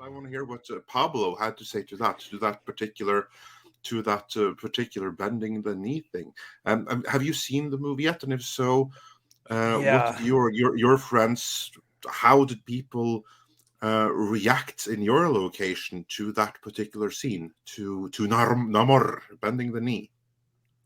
I want to hear what Pablo had to say to that particular bending the knee thing. Have you seen the movie yet? And if so, what did Yeah. your friends? How did people react in your location to that particular scene? To Namor bending the knee.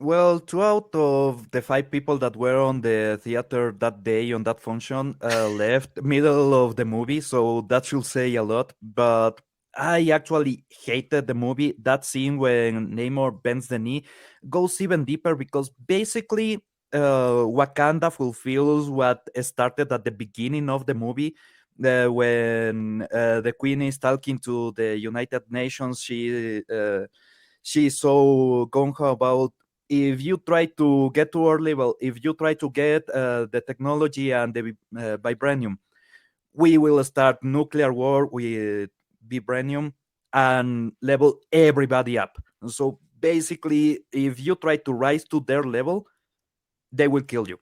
Well, two out of the five people that were on the theater that day on that function left middle of the movie, so that should say a lot. But I actually hated the movie. That scene when Namor bends the knee goes even deeper because basically Wakanda fulfills what started at the beginning of the movie. When the queen is talking to the United Nations, she's so gung ho about if you try to get to our level, if you try to get the technology and the vibranium, we will start nuclear war with vibranium and level everybody up. So basically, if you try to rise to their level, they will kill you.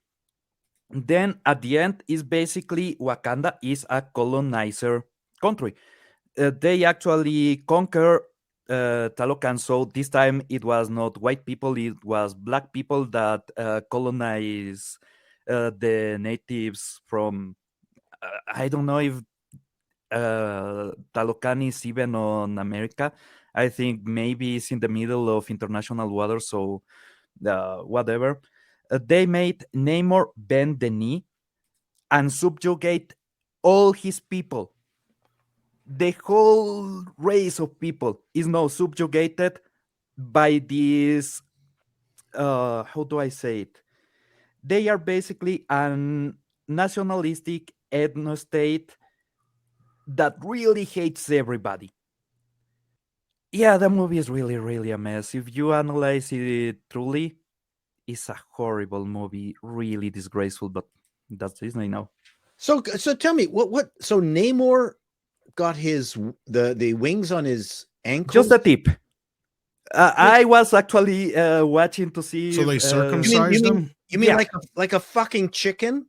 Then at the end is basically Wakanda is a colonizer country. They actually conquer Talocan. So this time it was not white people; it was black people that colonize the natives from. I don't know if Talocan is even on America. I think maybe it's in the middle of international water. So whatever. They made Namor bend the knee and subjugate all his people. The whole race of people is now subjugated by this how do I say it, they are basically an nationalistic ethno state that really hates everybody. Yeah, the movie is really a mess. If you analyze it truly, it's a horrible movie, really disgraceful, but that's Disney now. So tell me so Namor got the wings on his Just ankles. a tip. I was actually watching to see So if, they You mean circumcised him? you mean Yeah. like a fucking chicken?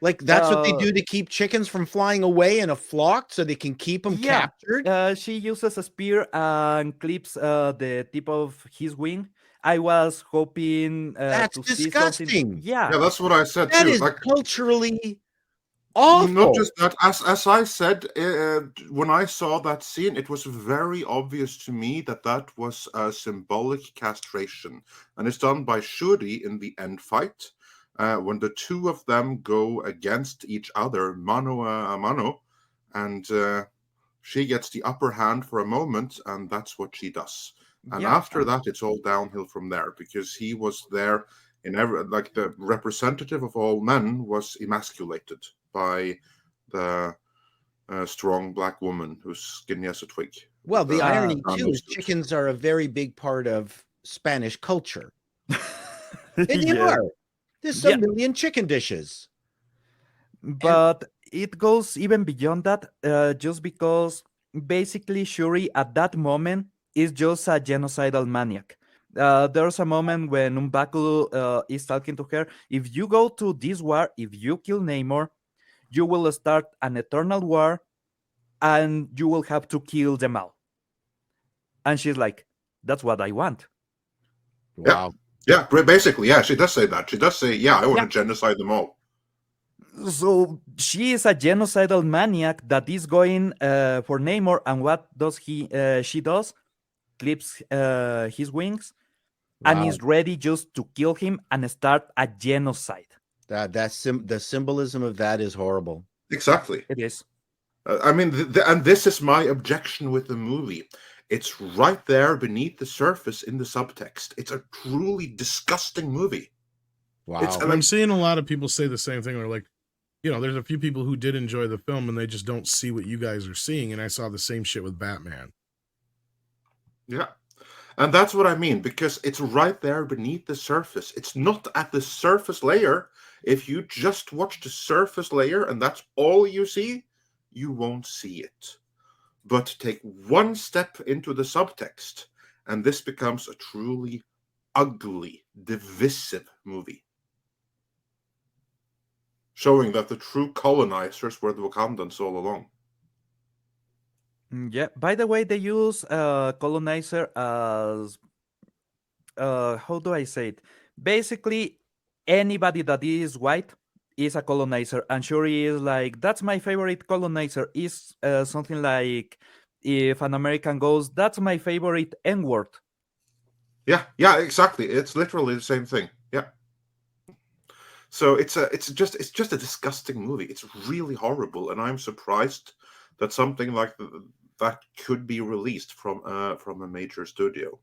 Like that's what they uh, do to keep chickens from flying away in a flock so they can keep them Yeah, captured? she uses a spear and clips the tip of his wing. I was hoping That's to see something. disgusting. Yeah, Yeah, that's what I said That too. is Like, culturally not awful. just that, as I said, when I saw that scene, it was very obvious to me that that was a symbolic castration, and it's done by Shuri in the end fight, when the two of them go against each other mano a mano, and she gets the upper hand for a moment, and that's what she does. And yeah. after that, it's all downhill from there because he was there in every, like, the representative of all men was emasculated by the strong black woman who's skinny as a twig Well, with the the irony too bamboo is suit. chickens are a very big part of Spanish culture. And they Yeah, are. There's a yeah. million chicken dishes. And But it goes even beyond that, just because basically Shuri at that moment is just a genocidal maniac. There's a moment when M'Baku is talking to her. If you go to this war, if you kill Namor, you will start an eternal war and you will have to kill them all. And she's like, that's what I want. Yeah, wow. yeah, basically, yeah, she does say that. She does say, "Yeah, I want Yeah. to genocide them all." So she is a genocidal maniac that is going for Namor. And what does she does? Clips his wings and Wow. is ready just to kill him and start a genocide. The symbolism of that is horrible. Exactly. It is. I mean, and this is my objection with the movie. It's right there beneath the surface in the subtext. It's a truly disgusting movie. It's, Wow. I And I'm mean, seeing a lot of people say the same thing. Or like, there's a few people who did enjoy the film and they just don't see what you guys are seeing. And I saw the same shit with Batman. yeah. And that's what I mean, because it's right there beneath the surface. It's not at the surface layer. If you just watch the surface layer and that's all you see, you won't see it. But take one step into the subtext, and this becomes a truly ugly, divisive movie. Showing that the true colonizers were the Wakandans all along. Yeah. By the way, they use colonizer as how do I say it? Basically, anybody that is white is a colonizer, and Shuri is like, that's my favorite colonizer. Is something like if an American goes, that's my favorite N word. Yeah, exactly. It's literally the same thing. Yeah. So it's just a disgusting movie. It's really horrible, and I'm surprised that something like that could be released from a major studio.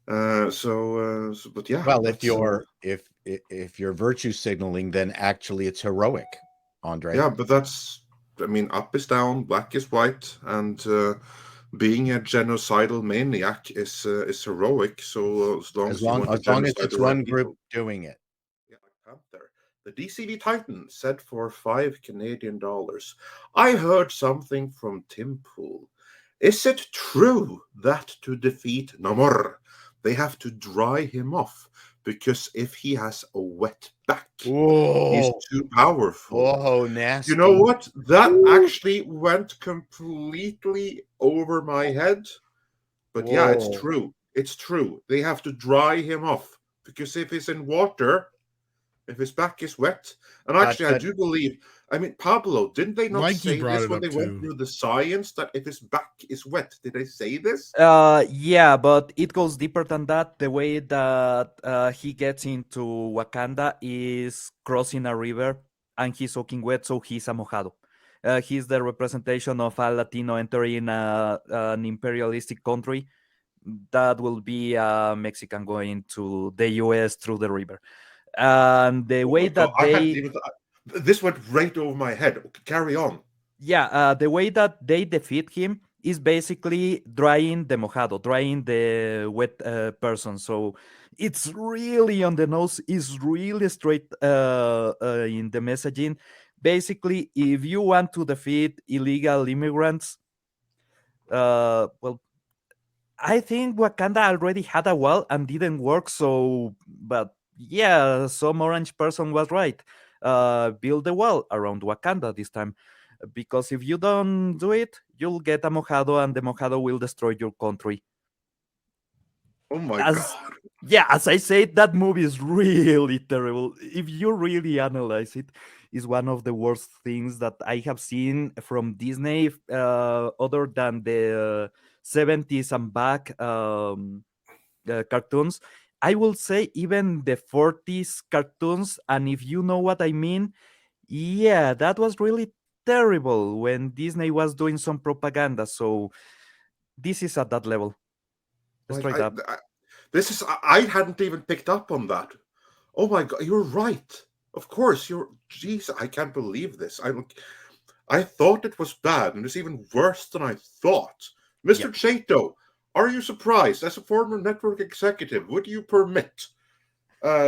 But yeah, Well, that's if you're virtue signaling, then actually it's heroic, Andre. yeah, but that's I mean, up is down, black is white, and being a genocidal maniac is heroic. So as long as you want to as long as genocide it's the right one group people. doing it. Yeah, like Panther. The DCV Titan said for $5 Canadian. I heard something from Tim Pool. Is it true that to defeat Namor, they have to dry him off? Because if he has a wet back, he's Oh, too powerful. oh, nasty. You know what? That actually went completely over my head. But yeah, it's Whoa. true. It's true. They have to dry him off. Because if he's in water, if his back is wet, and actually, I But do believe. I mean, Pablo, didn't they not Mikey say brought this it when up they went too. through the science that if his back is wet? Did they say this? Yeah, but it goes deeper than that. The way that he gets into Wakanda is crossing a river and he's soaking wet, so he's a mojado. He's the representation of a Latino entering an imperialistic country. That will be a Mexican going to the US through the river. And the Oh way my God, that I hadn't they even. This went right over my head. Okay, carry on. Yeah, the way that they defeat him is basically drying the mojado, drying the wet person. So it's really on the nose, it's really straight in the messaging. Basically, if you want to defeat illegal immigrants, well, I think Wakanda already had a wall and didn't work. So, but yeah, some orange person was right. Build a wall around Wakanda this time, because if you don't do it, you'll get a mojado, and the mojado will destroy your country. Oh my As God. Yeah, as I said, that movie is really terrible. If you really analyze it, it's one of the worst things that I have seen from Disney, other than the 70s and back cartoons. I will say even the 40s cartoons, and if you know what I mean, yeah, that was really terrible when Disney was doing some propaganda. So this is at that level, Like straight up. this is. I hadn't even picked up on that. Oh my God, you're right. Of course, you're. Jeez, I can't believe this. I thought it was bad, and it's even worse than I thought. Mr. Yep. Chato, are you surprised? As a former network executive, would you permit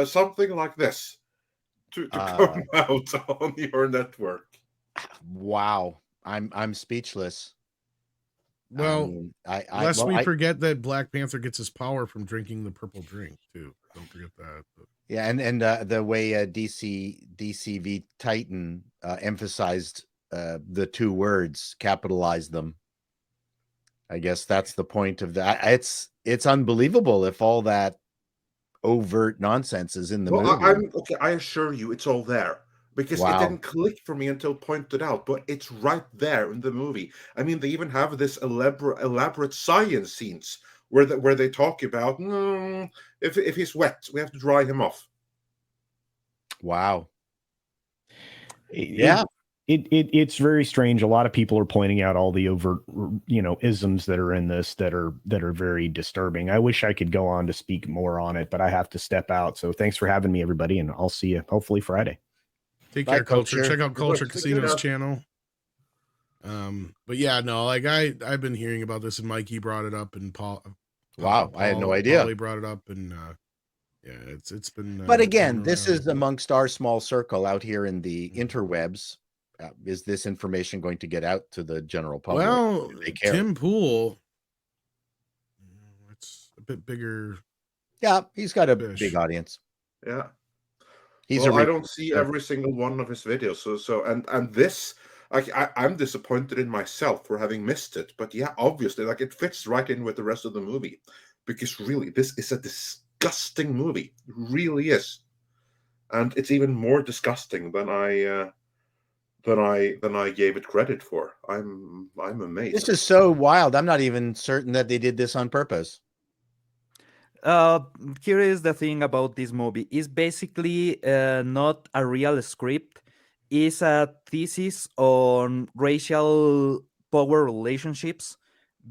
something like this to come out on your network? Wow. I'm speechless. Well, mean, lest we forget that Black Panther gets his power from drinking the purple drink too. Don't forget that. But yeah, and the way DCV Titan emphasized the two words, capitalized them. I guess that's the point of that. It's unbelievable if all that overt nonsense is in the Well, movie. I'm okay. I assure you, it's all there because it Wow. didn't click for me until pointed out. But it's right there in the movie. I mean, they even have this elaborate science scenes where they talk about if he's wet, we have to dry him off. Wow. Yeah. It's very strange. A lot of people are pointing out all the overt, isms that are in this that are very disturbing. I wish I could go on to speak more on it, but I have to step out. So thanks for having me, everybody, and I'll see you hopefully Friday. take Bye, care, Culture. Culture. Check out Culture Good. Casino's channel. But yeah, no, like I've been hearing about this, and Mikey brought it up, and Paul. Wow, I had no idea. Paulie brought it up, and yeah, it's been. But again, this around. is amongst our small circle out here in the interwebs. Is this information going to get out to the general public? Well, Do they care? Tim Pool, it's a bit bigger. Yeah, he's got a Fish. big audience. Yeah. He's I don't see every single one of his videos. And this, I'm disappointed in myself for having missed it, but yeah, obviously, like, it fits right in with the rest of the movie, because really, this is a disgusting movie. It really is, and it's even more disgusting than I gave it credit for. I'm amazed. This is so wild. I'm not even certain that they did this on purpose. Here is the thing about this movie. It's basically not a real script. It's a thesis on racial power relationships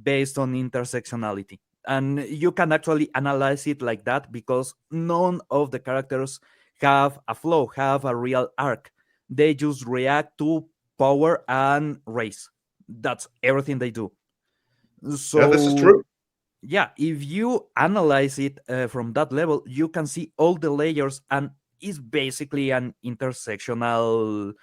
based on intersectionality. And you can actually analyze it like that because none of the characters have a flow, have a real arc. They just react to power and race. That's everything they do. Yeah, this is So true. yeah, if you analyze it from that level, you can see all the layers, and it's basically an intersectional.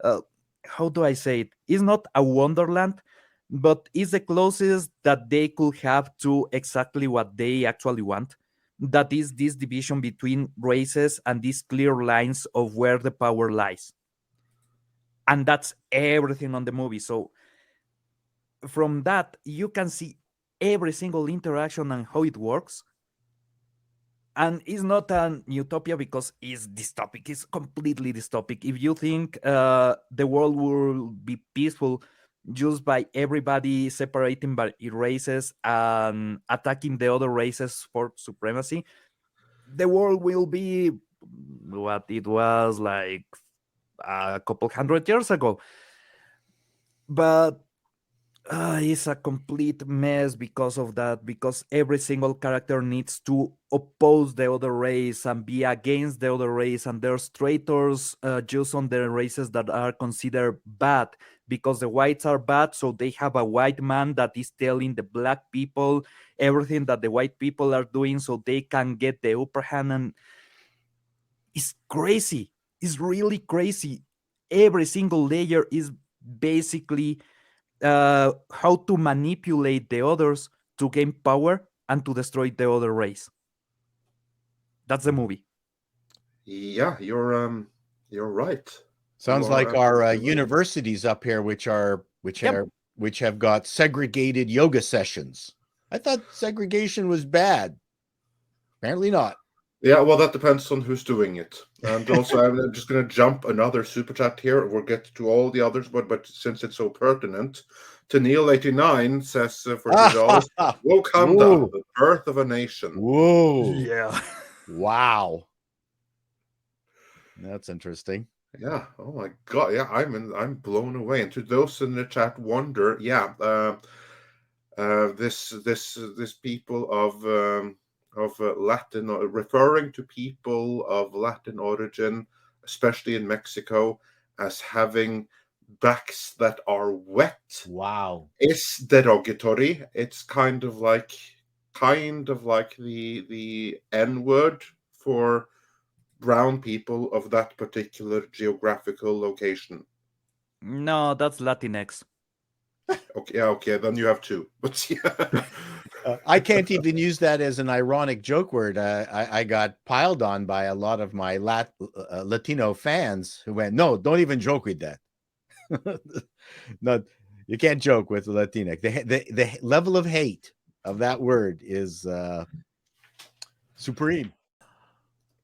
Uh, how do I say it? It's not a wonderland, but it's the closest that they could have to exactly what they actually want. That is this division between races and these clear lines of where the power lies. And that's everything on the movie. So from that, you can see every single interaction and how it works. And it's not an utopia because it's dystopic. It's completely dystopic. If you think the world will be peaceful just by everybody separating by races and attacking the other races for supremacy, the world will be what it was like a couple 100 years ago. But it's a complete mess because of that, because every single character needs to oppose the other race and be against the other race, and there's traitors just on the races that are considered bad because the whites are bad, so they have a white man that is telling the black people everything that the white people are doing so they can get the upper hand. And it's crazy. It's really crazy. Every single layer is basically how to manipulate the others to gain power and to destroy the other race. That's the movie. Yeah, you're right. Sounds You are like our absolutely right. universities up here, Yep. which have got segregated yoga sessions. I thought segregation was bad. Apparently not. Yeah, well, that depends on who's doing it. And also, I'm just going to jump another super chat here. We'll get to all the others, but since it's so pertinent, to Neil89 says for $2, Wakanda, Whoa. the birth of a nation. Whoa. Yeah. Wow. That's interesting. Yeah. Oh my God. Yeah, I'm blown away. And to those in the chat wonder, yeah, this people of Latin, referring to people of Latin origin, especially in Mexico, as having backs that are wet, Wow. is derogatory. It's kind of like the N word for brown people of that particular geographical location. No, that's Latinx. Okay, yeah, okay, then you have two. But yeah. I can't even use that as an ironic joke word. I got piled on by a lot of my Latino fans who went, "No, don't even joke with that." No, you can't joke with Latinx. The level of hate of that word is supreme.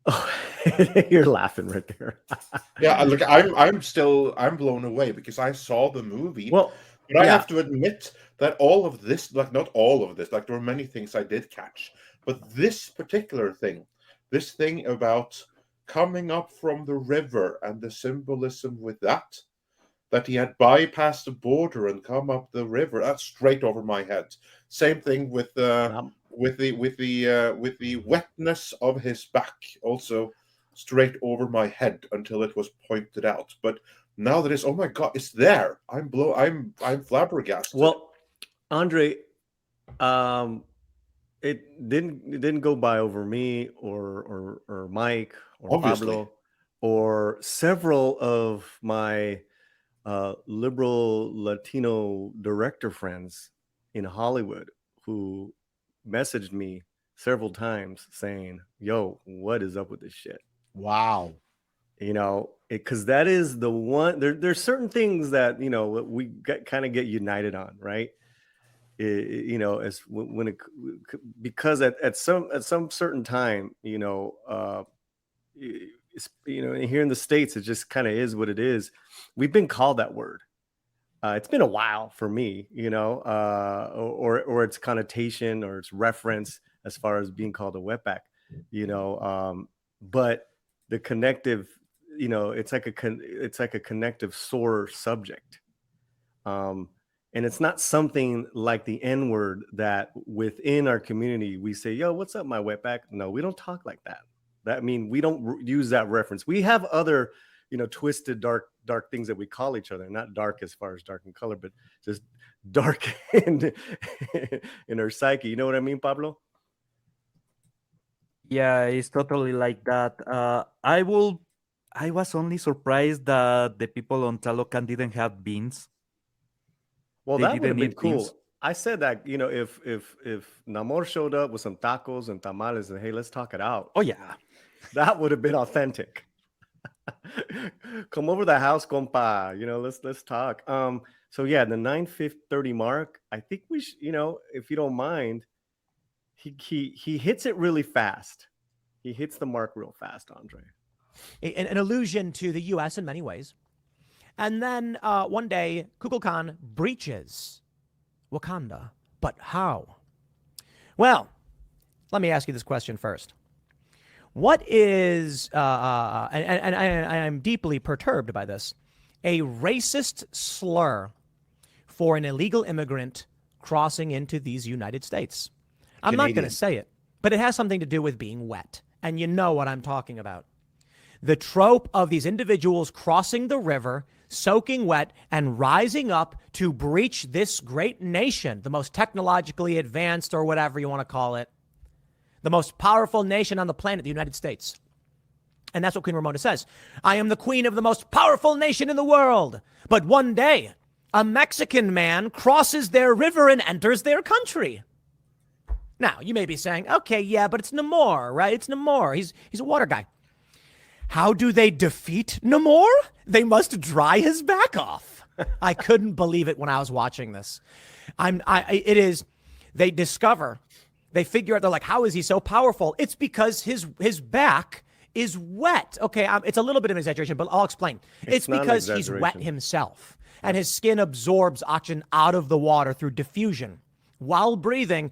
Oh, you're laughing right there. Yeah, look, I'm blown away because I saw the movie, Well, but I yeah. have to admit that all of this, like not all of this, like there were many things I did catch, but this particular thing, this thing about coming up from the river and the symbolism with that he had bypassed the border and come up the river, that's straight over my head. Same thing with the wetness of his back, also straight over my head until it was pointed out. But now that it's, oh my God, it's there. I'm flabbergasted. Well, Andre, it didn't go by over me or Mike or Obviously. Pablo or several of my liberal Latino director friends in Hollywood who messaged me several times saying, "Yo, what is up with this shit?" Wow. You know, because that is the one. There's certain things that we kind of get united on, right? You know, as when it, because at some certain time, here in the States, it just kind of is what it is. We've been called that word. It's been a while for me, or its connotation or its reference as far as being called a wetback, but the connective, it's like a connective sore subject. And it's not something like the N-word that within our community we say, yo, what's up, my wetback? No, we don't talk like that. We don't use that reference. We have other, twisted, dark things that we call each other. Not dark as far as dark in color, but just dark in our psyche. You know what I mean, Pablo? Yeah, it's totally like that. I was only surprised that the people on Talocan didn't have beans. Well, They that would have didn't been eat cool. beans. I said that, if Namor showed up with some tacos and tamales and hey, let's talk it out. Oh yeah. That would have been authentic. Come over to the house, compa. Let's talk. So yeah, the 9:30 mark. I think we should, if you don't mind, he hits it really fast. He hits the mark real fast, Andre. An allusion to the U.S. in many ways. And then one day, Kukulkan breaches Wakanda. But how? Well, let me ask you this question first. What is, and I'm deeply perturbed by this, a racist slur for an illegal immigrant crossing into these United States? I'm not going to say it, but it has something to do with being wet. And you know what I'm talking about. The trope of these individuals crossing the river, soaking wet, and rising up to breach this great nation, the most technologically advanced or whatever you want to call it, the most powerful nation on the planet, the United States. And that's what Queen Ramona says. I am the queen of the most powerful nation in the world. But one day, a Mexican man crosses their river and enters their country. Now, you may be saying, okay, yeah, but it's Namor, right? It's Namor. He's a water guy. How do they defeat Namor? They must dry his back off. I couldn't believe it when I was watching this. They figure out, they're like, how is he so powerful? It's because his back is wet. Okay, it's a little bit of an exaggeration, but I'll explain. It's because he's wet himself, and his skin absorbs oxygen out of the water through diffusion while breathing.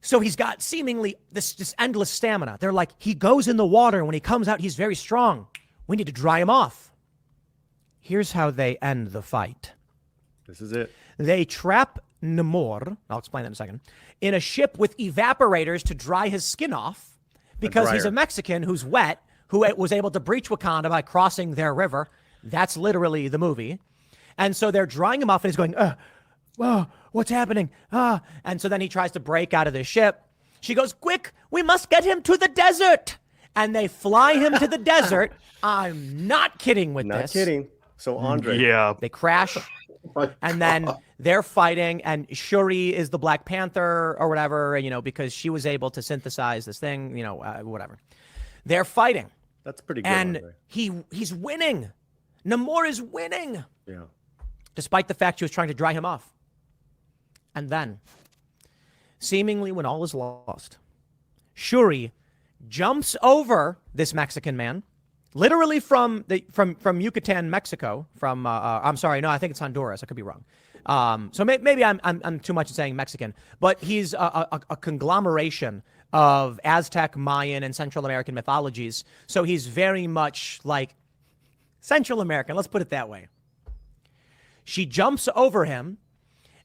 So he's got seemingly this endless stamina. They're like, he goes in the water, and when he comes out, he's very strong. We need to dry him off. Here's how they end the fight. This is it. They trap Namor, I'll explain that in a second, in a ship with evaporators to dry his skin off because he's a Mexican who's wet, who was able to breach Wakanda by crossing their river. That's literally the movie. And so they're drying him off, and he's going, whoa, what's happening? And so then he tries to break out of the ship. She goes, quick, we must get him to the desert. And they fly him to the desert. I'm not kidding with this. Not kidding. So Andre. Yeah. They crash. And then they're fighting, and Shuri is the Black Panther or whatever, because she was able to synthesize this thing, whatever. They're fighting. That's pretty good. And Andre. he's winning. Namor is winning. Yeah. Despite the fact she was trying to dry him off. And then, seemingly when all is lost, Shuri jumps over this Mexican man, literally from Yucatan, Mexico. I'm sorry, no, I think it's Honduras. I could be wrong. So maybe I'm too much in saying Mexican, but he's a conglomeration of Aztec, Mayan, and Central American mythologies. So he's very much like Central American. Let's put it that way. She jumps over him,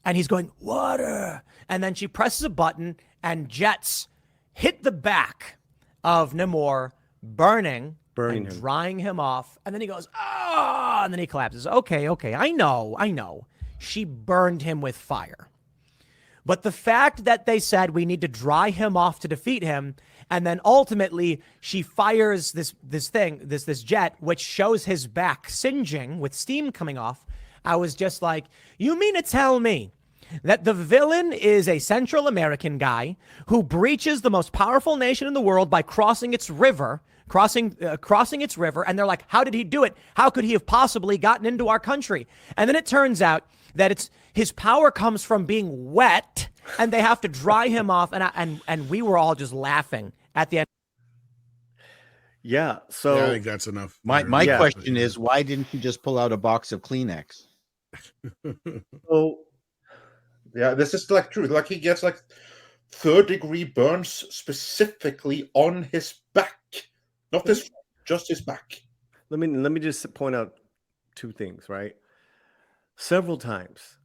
and he's going, water. And then she presses a button, and jets hit the back of Namor, burning him, drying him off. And then he goes, and then he collapses. Okay, I know. She burned him with fire. But the fact that they said we need to dry him off to defeat him, and then ultimately she fires this jet, which shows his back singeing with steam coming off, I was just like, you mean to tell me that the villain is a Central American guy who breaches the most powerful nation in the world by crossing its river, crossing its river, and they're like, how did he do it? How could he have possibly gotten into our country? And then it turns out that his power comes from being wet, and they have to dry him off, and we were all just laughing at the end. Yeah. So Yeah, I think that's enough. My Yeah. question is, why didn't you just pull out a box of Kleenex? so Yeah, this is like true. Like he gets like third-degree burns specifically on his back, not his, just his back. let me just point out two things, right? Several times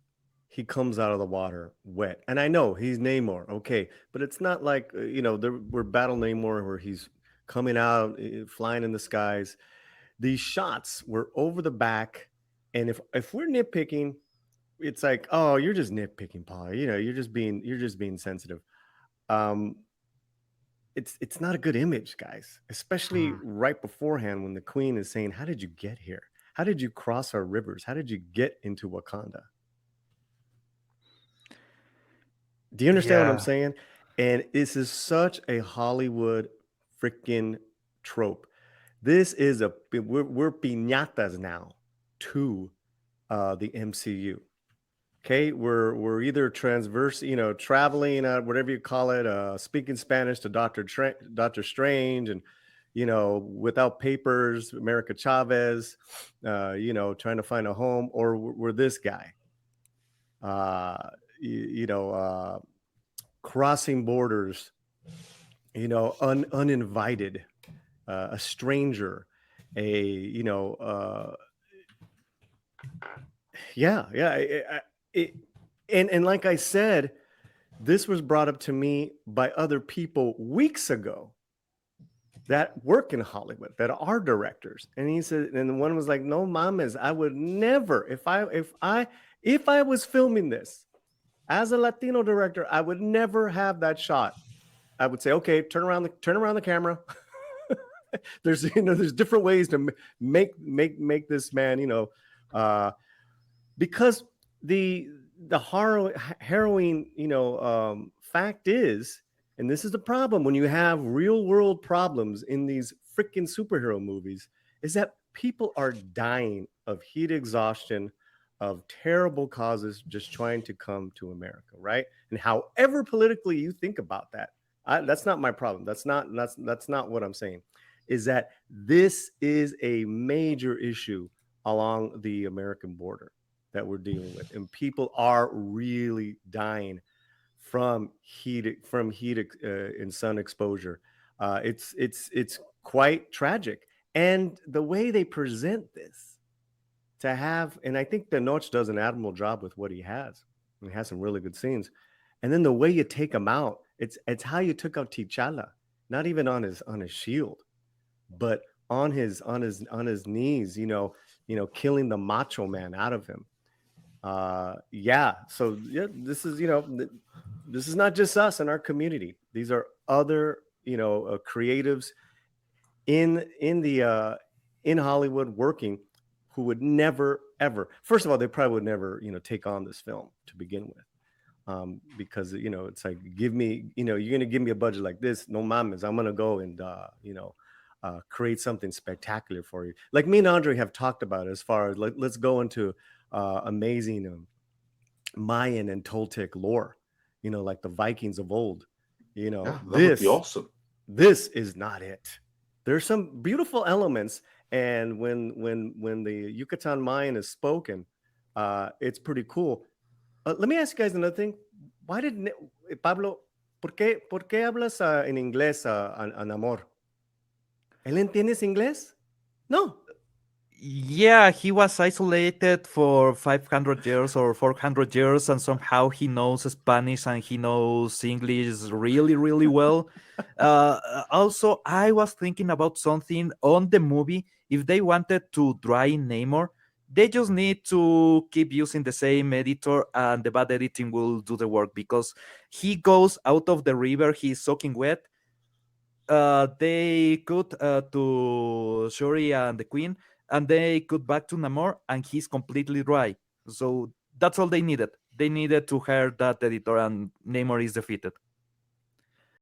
he comes out of the water wet, and I know he's Namor, okay, but it's not like we're Battle Namor where he's coming out flying in the skies. These shots were over the back, and if we're nitpicking, it's like, oh, you're just nitpicking, Paul. You're just being sensitive. It's not a good image, guys, especially right beforehand when the Queen is saying, how did you get here? How did you cross our rivers? How did you get into Wakanda? Do you understand what I'm Yeah. saying? And this is such a Hollywood freaking trope. This is we're piñatas now to the MCU. Okay, we're either traveling, whatever you call it, speaking Spanish to Doctor Strange, and without papers, America Chavez, trying to find a home, or we're this guy, crossing borders, uninvited, a stranger, and like I said, this was brought up to me by other people weeks ago that work in Hollywood, that are directors. And he said, and the one was like, no mames, I would never, if I was filming this as a Latino director, I would never have that shot. I would say, okay, turn around the camera. There's different ways to make this man, because the harrowing fact is, and this is the problem when you have real world problems in these freaking superhero movies, is that people are dying of heat exhaustion, of terrible causes, just trying to come to America, right? And however politically you think about that, that's not my problem. That's not what I'm saying. Is that this is a major issue along the American border that we're dealing with, and people are really dying from heat and sun exposure. It's quite tragic, and the way they present this to have, and I think Tenoch does an admirable job with what he has. He has some really good scenes, and then the way you take him out, it's how you took out T'Challa, not even on his shield, but on his knees, killing the Macho Man out of him. So this is not just us in our community. These are other creatives in Hollywood working, who would never ever, first of all, they probably would never take on this film to begin with, because it's like, give me, you're gonna give me a budget like this, no mames, I'm gonna go and create something spectacular for you. Like me and Andre have talked about it, as far as like, let's go into amazing Mayan and Toltec lore, like the Vikings of old. That would be awesome. This is not it. There's some beautiful elements, and when the Yucatan Mayan is spoken, it's pretty cool. Let me ask you guys another thing. Why did Pablo? ¿Por qué hablas en inglés a Namor? ¿Él entiende inglés? No. Yeah, he was isolated for 500 years or 400 years, and somehow he knows Spanish and he knows English really, really well. Also, I was thinking about something on the movie. If they wanted to dry Namor, they just need to keep using the same editor, and the bad editing will do the work, because he goes out of the river, he's soaking wet. They cut to Shuri and the Queen, and they cut back to Namor, and he's completely dry. So that's all they needed. They needed to hire that editor, and Namor is defeated.